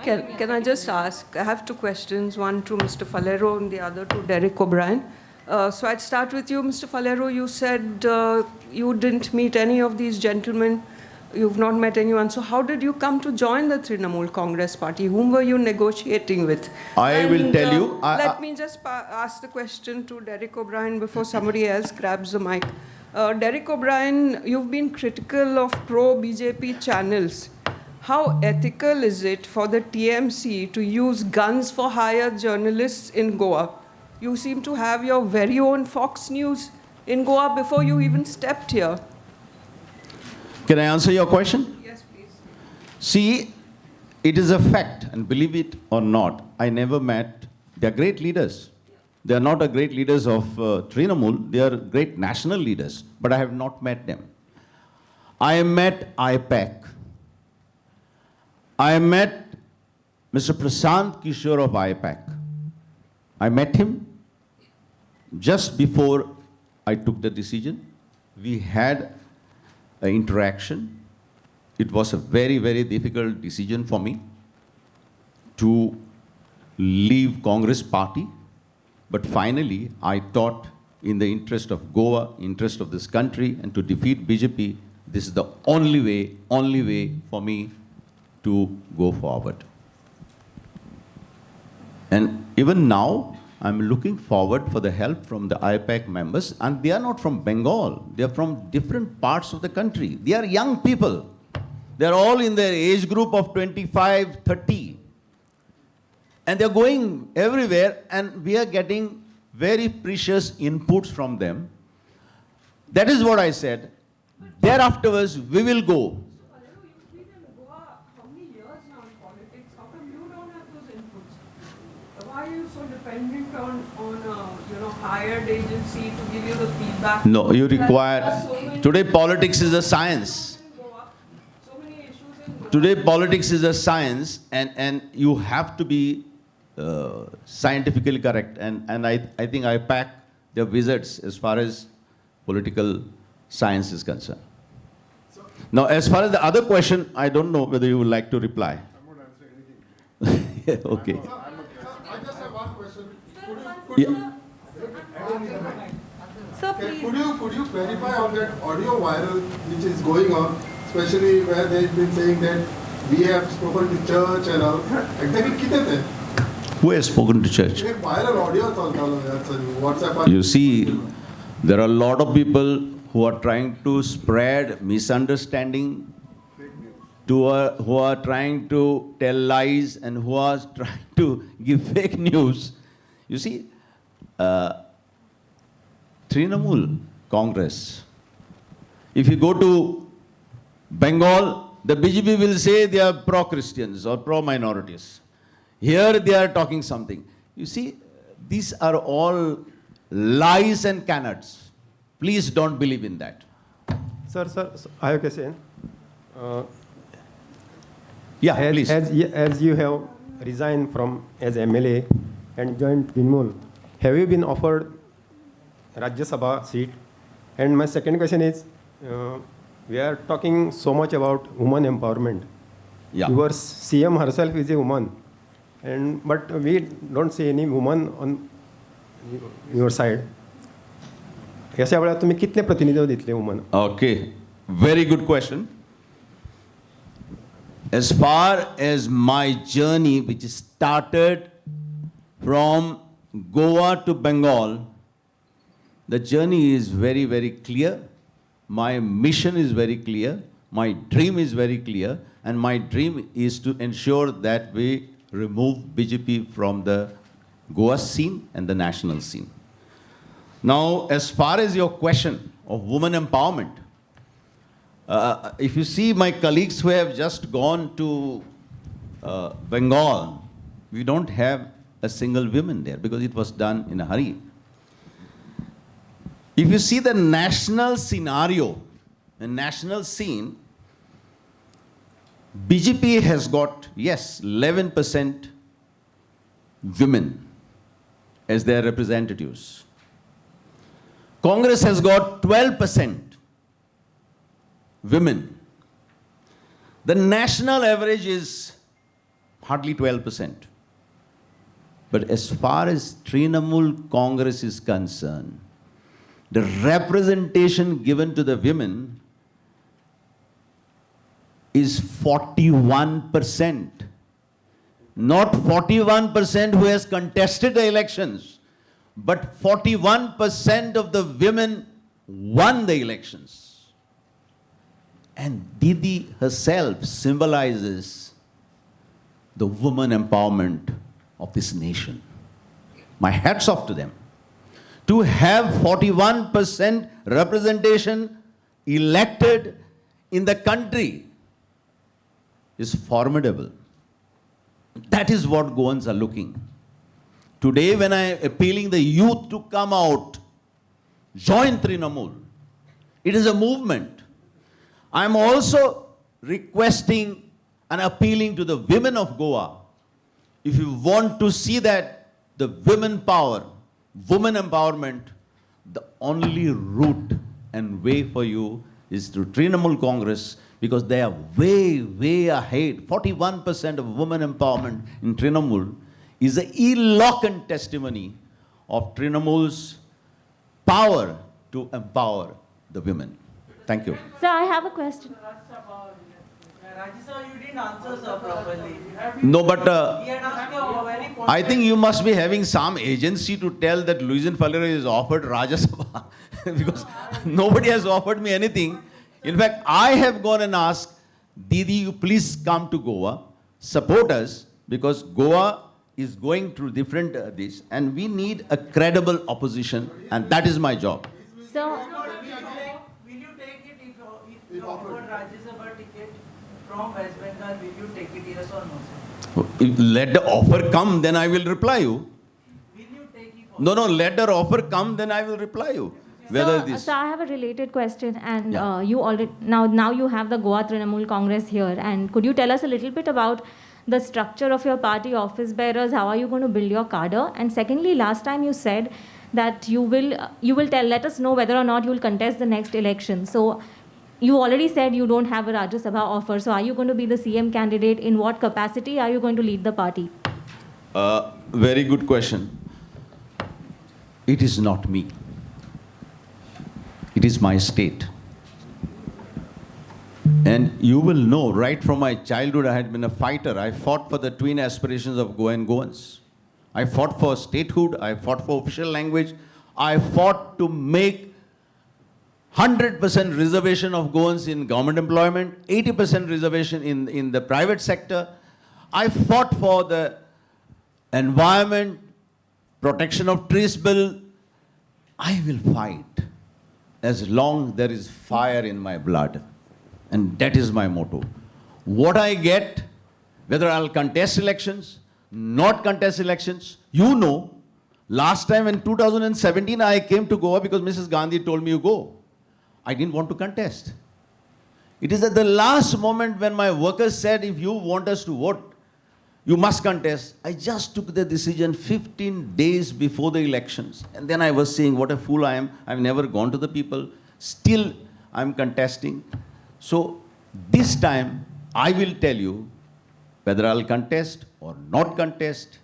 Speaker 6: Can I just ask? I have two questions, one to Mr. Falero and the other to Derek O'Brien. So I'd start with you, Mr. Falero. You said you didn't meet any of these gentlemen. You've not met anyone. So how did you come to join the Trinamool Congress Party? Whom were you negotiating with?
Speaker 1: I will tell you.
Speaker 6: Let me just ask the question to Derek O'Brien before somebody else grabs the mic. Derek O'Brien, you've been critical of pro-BJP channels. How ethical is it for the TMC to use guns for hire journalists in Goa? You seem to have your very own Fox News in Goa before you even stepped here.
Speaker 1: Can I answer your question?
Speaker 6: Yes, please.
Speaker 1: See, it is a fact, and believe it or not, I never met, they are great leaders. They are not a great leaders of Trinamool, they are great national leaders, but I have not met them. I met IPAC. I met Mr. Prashant Kishore of IPAC. I met him just before I took the decision. We had an interaction. It was a very, very difficult decision for me to leave Congress party. But finally, I thought in the interest of Goa, interest of this country, and to defeat BJP, this is the only way for me to go forward. And even now, I'm looking forward for the help from the IPAC members, and they are not from Bengal. They are from different parts of the country. They are young people. They are all in their age group of 25, 30. And they're going everywhere, and we are getting very precious inputs from them. That is what I said. Thereafter, we will go.
Speaker 6: You've been in Goa how many years now in politics? How come you don't have those inputs? Why are you so dependent on a hired agency to give you the feedback?
Speaker 1: No, you require. Today, politics is a science.
Speaker 6: So many issues in Goa.
Speaker 1: Today, politics is a science, and you have to be scientifically correct. And I think IPAC, they're wizards as far as political science is concerned. Now, as far as the other question, I don't know whether you would like to reply.
Speaker 7: I'm not answering anything.
Speaker 1: Okay.
Speaker 7: I just have one question.
Speaker 1: Yeah.
Speaker 4: Sir, please.
Speaker 7: Could you clarify on that audio viral which is going on, especially where they've been saying that we have spoken to church and all. Exactly कितने थे?
Speaker 1: Who has spoken to church?
Speaker 7: एक viral audio चलता है यार sir WhatsApp पर.
Speaker 1: You see, there are a lot of people who are trying to spread misunderstanding, who are trying to tell lies, and who are trying to give fake news. You see, Trinamool Congress, if you go to Bengal, the BJP will say they are pro-Christians or pro-minorities. Here they are talking something. You see, these are all lies and canards. Please don't believe in that.
Speaker 8: Sir, I have a question.
Speaker 1: Yeah, please.
Speaker 8: As you have resigned from as MLA and joined Trinamool, have you been offered Rajya Sabha seat? And my second question is, we are talking so much about women empowerment.
Speaker 1: Yeah.
Speaker 8: Your CM herself is a woman, but we don't see any woman on your side. अशा वेळा तुम्ही कितले प्रतिनिधित्व दितले women?
Speaker 1: Okay, very good question. As far as my journey, which started from Goa to Bengal, the journey is very, very clear. My mission is very clear. My dream is very clear. And my dream is to ensure that we remove BJP from the Goa scene and the national scene. Now, as far as your question of women empowerment, if you see my colleagues who have just gone to Bengal, we don't have a single woman there because it was done in a hurry. If you see the national scenario, the national scene, BJP has got, yes, 11% women as their representatives. Congress has got 12% women. The national average is hardly 12%. But as far as Trinamool Congress is concerned, the representation given to the women is 41%. Not 41% who has contested the elections, but 41% of the women won the elections. And Didi herself symbolizes the woman empowerment of this nation. My hats off to them. To have 41% representation elected in the country is formidable. That is what Goans are looking. Today, when I am appealing the youth to come out, join Trinamool, it is a movement. I am also requesting and appealing to the women of Goa. If you want to see that the women power, women empowerment, the only route and way for you is through Trinamool Congress, because they are way, way ahead. 41% of women empowerment in Trinamool is an eloquent testimony of Trinamool's power to empower the women. Thank you.
Speaker 4: Sir, I have a question.
Speaker 9: Rajya, you didn't answer, sir, properly.
Speaker 1: No, but
Speaker 9: He had asked you a very point.
Speaker 1: I think you must be having some agency to tell that Luisin Falero is offered Rajya Sabha because nobody has offered me anything. In fact, I have gone and asked, Didi, you please come to Goa, support us, because Goa is going through different this, and we need a credible opposition, and that is my job.
Speaker 4: Sir,
Speaker 9: Will you take it if you offered Rajya Sabha ticket from West Bengal? Will you take it, yes or no, sir?
Speaker 1: If let the offer come, then I will reply you.
Speaker 9: Will you take it?
Speaker 1: No, let the offer come, then I will reply you. Whether this.
Speaker 4: So I have a related question, and
Speaker 1: Yeah.
Speaker 4: you already now you have the Goa Trinamool Congress here, and could you tell us a little bit about the structure of your party office bearers? How are you going to build your cadre? And secondly, last time you said that you will let us know whether or not you will contest the next election. So you already said you don't have a Rajya Sabha offer. So are you going to be the CM candidate? In what capacity are you going to lead the party?
Speaker 1: Very good question. It is not me. It is my state. And you will know, right from my childhood, I had been a fighter. I fought for the twin aspirations of Goa and Goans. I fought for statehood. I fought for official language. I fought to make 100% reservation of Goans in government employment, 80% reservation in the private sector. I fought for the environment, protection of trees bill. I will fight as long there is fire in my blood. And that is my motto. What I get, whether I'll contest elections, not contest elections, you know, last time in 2017, I came to Goa because Mrs. Gandhi told me you go. I didn't want to contest. It is at the last moment when my workers said, if you want us to vote, you must contest. I just took the decision 15 days before the elections. And then I was saying, what a fool I am. I've never gone to the people. Still, I'm contesting. So this time, I will tell you whether I'll contest or not contest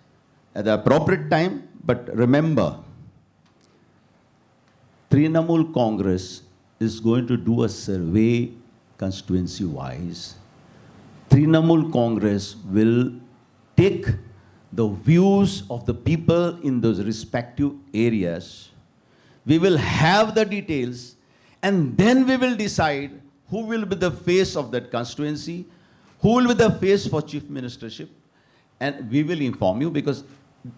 Speaker 1: at the appropriate time. But remember, Trinamool Congress is going to do a survey constituency-wise. Trinamool Congress will take the views of the people in those respective areas. We will have the details, and then we will decide who will be the face of that constituency, who will be the face for chief ministership, and we will inform you because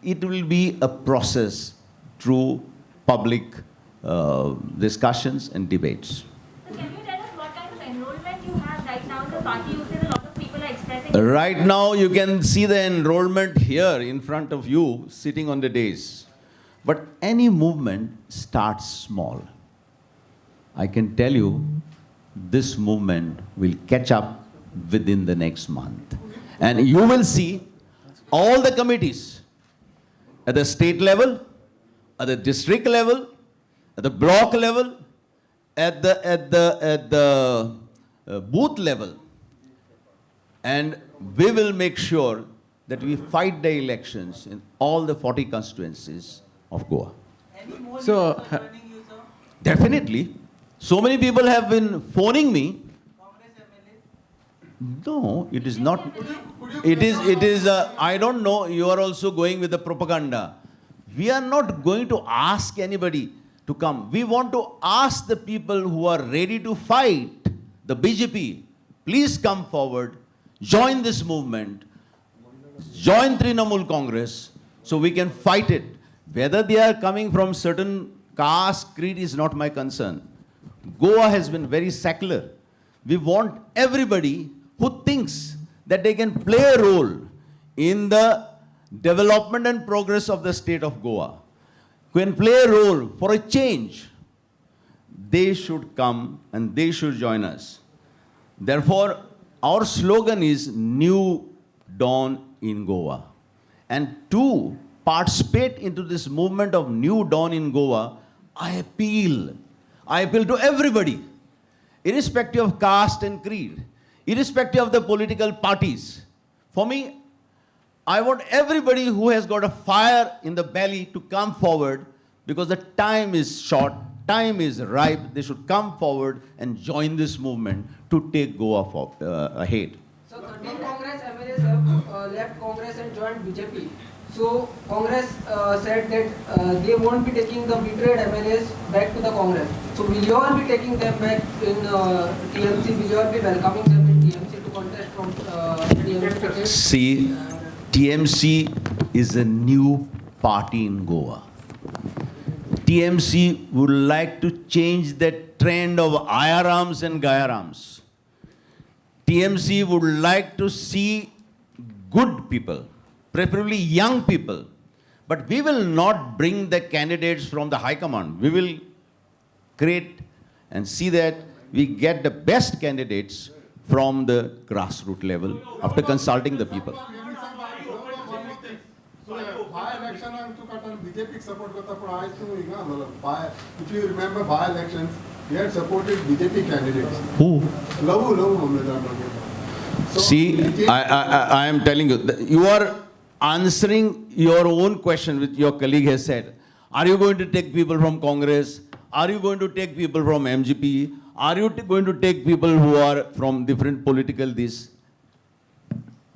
Speaker 1: it will be a process through public discussions and debates.
Speaker 4: Can you tell us what kind of enrollment party, you said a lot of people are expressing.
Speaker 1: Right now, you can see the enrollment here in front of you, sitting on the days. But any movement starts small. I can tell you, this movement will catch up within the next month. And you will see all the committees at the state level, at the district level, at the block level, at the booth level. And we will make sure that we fight the elections in all the 40 constituencies of Goa.
Speaker 9: Any more
Speaker 3: So,
Speaker 9: leaders are joining you, sir?
Speaker 1: Definitely. So many people have been phoning me.
Speaker 9: Congress MLAs?
Speaker 1: No, it is not. It is, I don't know, you are also going with the propaganda. We are not going to ask anybody to come. We want to ask the people who are ready to fight the BJP. Please come forward, join this movement, join Trinamool Congress, so we can fight it. Whether they are coming from certain caste, creed is not my concern. Goa has been very secular. We want everybody who thinks that they can play a role in the development and progress of the state of Goa, who can play a role for a change. They should come and they should join us. Therefore, our slogan is New Dawn in Goa. And to participate into this movement of New Dawn in Goa, I appeal to everybody, irrespective of caste and creed, irrespective of the political parties. For me, I want everybody who has got a fire in the belly to come forward, because the time is short, time is ripe. They should come forward and join this movement to take Goa ahead.
Speaker 10: So 13 Congress MLAs have left Congress and joined BJP. So Congress said that they won't be taking the betrayed MLAs back to the Congress. So will you all be taking them back in TMC? Will you all be welcoming them in TMC to contest from TMC ticket?
Speaker 1: See, TMC is a new party in Goa. TMC would like to change that trend of Ayarams and Gayarams. TMC would like to see good people, preferably young people. But we will not bring the candidates from the high command. We will create and see that we get the best candidates from the grassroots level after consulting the people.
Speaker 7: By-election took at BJP support if you remember by-elections, we had supported BJP candidates.
Speaker 1: Who?
Speaker 7: So,
Speaker 1: See, I am telling you, you are answering your own question which your colleague has said. Are you going to take people from Congress? Are you going to take people from MGP? Are you going to take people who are from different political this?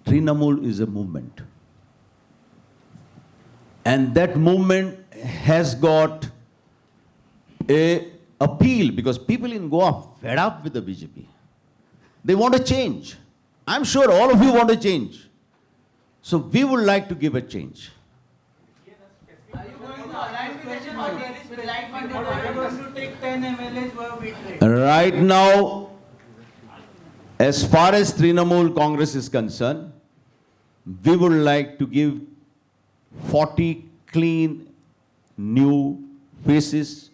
Speaker 1: Trinamool is a movement. And that movement has got a appeal because people in Goa are fed up with the BJP. They want a change. I'm sure all of you want a change. So we would like to give a change.
Speaker 9: Are you going to align with question or there is specific funded? Are you going to take 10 MLAs who have betrayed?
Speaker 1: Right now, as far as Trinamool Congress is concerned, we would like to give 40 clean, new faces.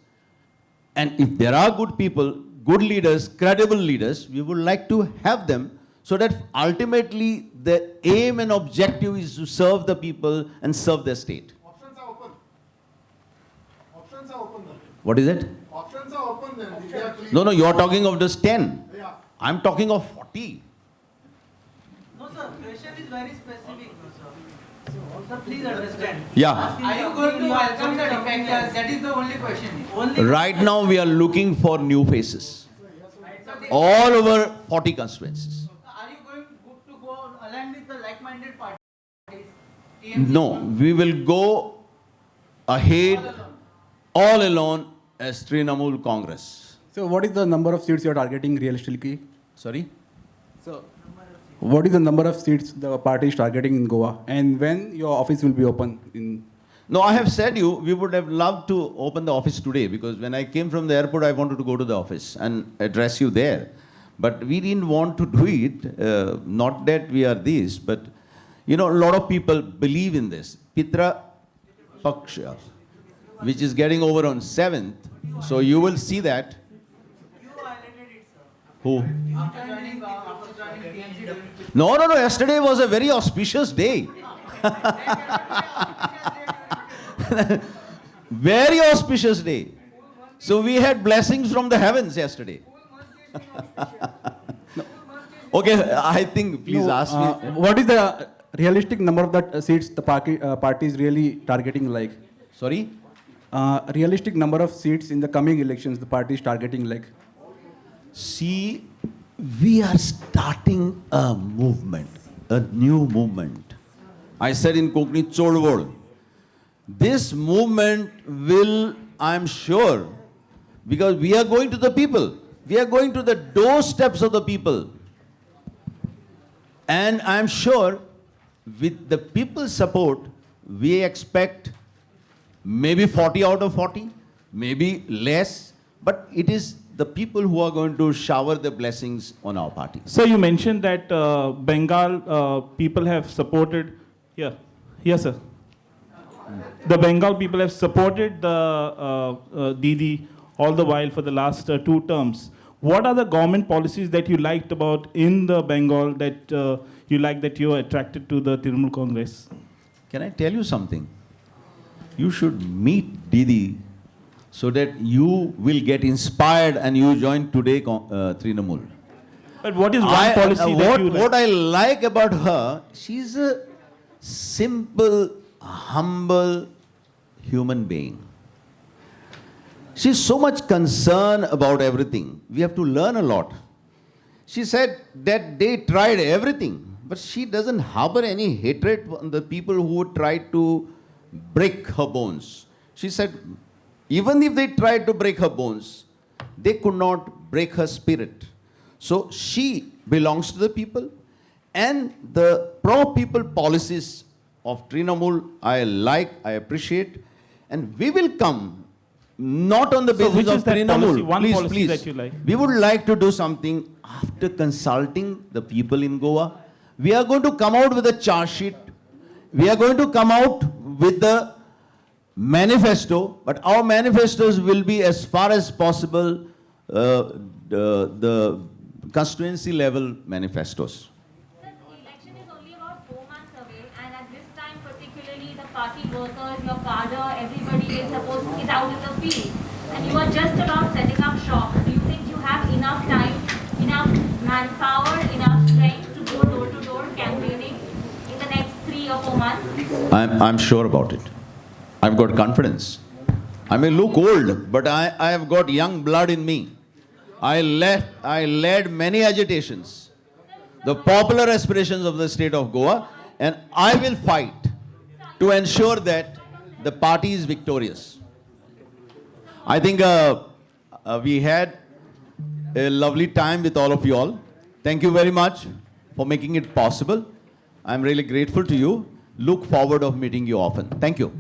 Speaker 1: And if there are good people, good leaders, credible leaders, we would like to have them so that ultimately the aim and objective is to serve the people and serve the state.
Speaker 7: options are open. Options are open then.
Speaker 1: What is it?
Speaker 7: Options are open then. If they are clean.
Speaker 1: No, you're talking of just 10.
Speaker 7: Yeah.
Speaker 1: I'm talking of 40.
Speaker 9: No, sir, question is very specific, no, sir. Sir, please understand.
Speaker 1: Yeah.
Speaker 9: Are you going to welcome the defectors? That is the only question. Only
Speaker 1: Right now we are looking for new faces. All over 40 constituencies.
Speaker 9: Are you going to go align with the like-minded parties? TMC?
Speaker 1: No, we will go ahead all alone as Trinamool Congress.
Speaker 11: So what is the number of seats you are targeting realistically?
Speaker 1: Sorry?
Speaker 11: So what is the number of seats the party is targeting in Goa, and when your office will be open in?
Speaker 1: No, I have said you, we would have loved to open the office today because when I came from the airport, I wanted to go to the office and address you there. But we didn't want to do it. Not that we are this, but a lot of people believe in this. Pitra Paksha, which is getting over on 7th. So you will see that.
Speaker 9: You highlighted it, sir.
Speaker 1: Who?
Speaker 9: After joining TMC.
Speaker 1: No. Yesterday was a very auspicious day. Very auspicious day. So we had blessings from the heavens yesterday. Okay, I think, please
Speaker 11: No,
Speaker 1: ask me.
Speaker 11: What is the realistic number of that seats the party is really targeting like?
Speaker 1: Sorry?
Speaker 11: Realistic number of seats in the coming elections the party is targeting like?
Speaker 1: See, we are starting a movement, a new movement. I said in Kokni Chodvol. This movement will, I'm sure, because we are going to the people. We are going to the doorsteps of the people. And I'm sure with the people's support, we expect maybe 40 out of 40, maybe less, but it is the people who are going to shower the blessings on our party.
Speaker 12: So you mentioned that Bengal people have supported, yes sir. The Bengal people have supported the Didi all the while for the last 2 terms. What are the government policies that you liked about in the Bengal that you like that you are attracted to the Trinamool Congress?
Speaker 1: Can I tell you something? You should meet Didi so that you will get inspired and you join today Trinamool.
Speaker 12: But what is one policy that you like?
Speaker 1: What I like about her, she's a simple, humble human being. She's so much concerned about everything. We have to learn a lot. She said that they tried everything, but she doesn't harbor any hatred on the people who tried to break her bones. She said, even if they tried to break her bones, they could not break her spirit. So she belongs to the people, and the pro-people policies of Trinamool I like, I appreciate, and we will come not on the
Speaker 12: So
Speaker 1: basis
Speaker 12: which
Speaker 1: of
Speaker 12: is that policy,
Speaker 1: Trinamool.
Speaker 12: one
Speaker 1: Please,
Speaker 12: policy
Speaker 1: please.
Speaker 12: that you like?
Speaker 1: We would like to do something after consulting the people in Goa. We are going to come out with a charge sheet. We are going to come out with the manifesto, but our manifestos will be as far as possible the constituency level manifestos.
Speaker 4: Sir, the election is only about 4 months away, and at this time, particularly the party workers, your cadre, everybody is out in the field, and you are just about setting up shop. Do you think you have enough time, enough manpower, enough strength to go door to door campaigning in the next 3 or 4 months?
Speaker 1: I'm sure about it. I've got confidence. I may look old, but I have got young blood in me. I led many agitations, the popular aspirations of the state of Goa, and I will fight to ensure that the party is victorious. I think we had a lovely time with all of you all. Thank you very much for making it possible. I'm really grateful to you. Look forward of meeting you often. Thank you.